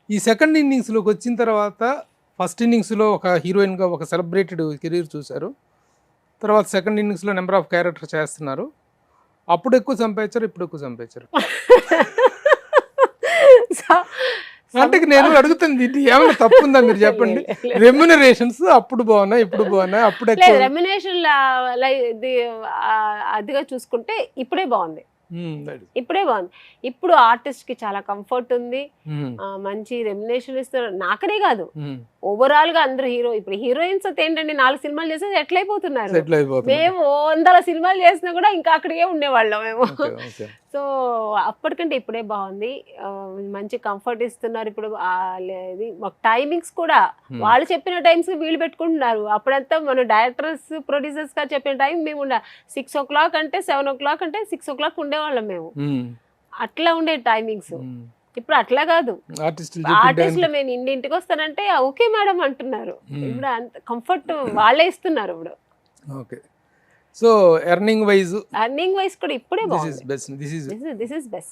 ఈ సెకండ్ ఇన్నింగ్స్లోకి వచ్చిన తర్వాత ఫస్ట్ ఇన్నింగ్స్లో ఒక హీరోయిన్గా ఒక సెలబ్రేటెడ్ కెరీర్ చూశారు. తర్వాత సెకండ్ ఇన్నింగ్స్లో నెంబర్ ఆఫ్ క్యారెక్టర్ చేస్తున్నారు. అప్పుడు ఎక్కువ సంపాదించారు, ఇప్పుడు ఎక్కువ సంపాదించారు. సో అంటే నేను అడుగుతుంది ఇది ఏమైనా తప్పుందా మీరు చెప్పండి. రెమ్యునరేషన్స్ అప్పుడు బాగున్నాయి, ఇప్పుడు బాగున్నాయి, అప్పుడు లేదు, ఎక్కువ. రెమ్యునేషన్ అదిగా చూసుకుంటే ఇప్పుడే బాగుంది. ఇప్పుడే బాగుంది. ఇప్పుడు ఆర్టిస్ట్ కి చాలా కంఫర్ట్ ఉంది, మంచి రెమ్యునేషన్ ఇస్తారు. నాకనే కాదు, ఓవరాల్ గా అందరూ ఇప్పుడు హీరోయిన్స్ అయితే ఏంటండి 4 సినిమాలు చేసేది ఎట్లయిపోతున్నారు. మేము 100 సినిమాలు చేసినా కూడా ఇంకా అక్కడికే ఉండేవాళ్ళం మేము. సో అప్పటికంటే ఇప్పుడే బాగుంది, మంచి కంఫర్ట్ ఇస్తున్నారు. ఇప్పుడు మాకు టైమింగ్స్ కూడా వాళ్ళు చెప్పిన టైమ్స్ వీళ్ళు పెట్టుకుంటున్నారు. అప్పుడంతా మన డైరెక్టర్స్ ప్రొడ్యూసర్స్ గా చెప్పిన టైం మేము 6 o'clock అంటే 7 o'clock అంటే 6 o'clock ఉండేవాళ్ళం మేము. అట్లా ఉండే టైమింగ్స్. ఇప్పుడు అట్లా కాదు, ఆర్టిస్టులు మేము ఇంటికి వస్తానంటే ఓకే మేడం అంటున్నారు. ఇప్పుడు అంత కంఫర్ట్ వాళ్ళే ఇస్తున్నారు ఇప్పుడు. ఓకే, సో ఎర్నింగ్ వైజ్ కూడా ఇప్పుడే బాగుంది. This is best.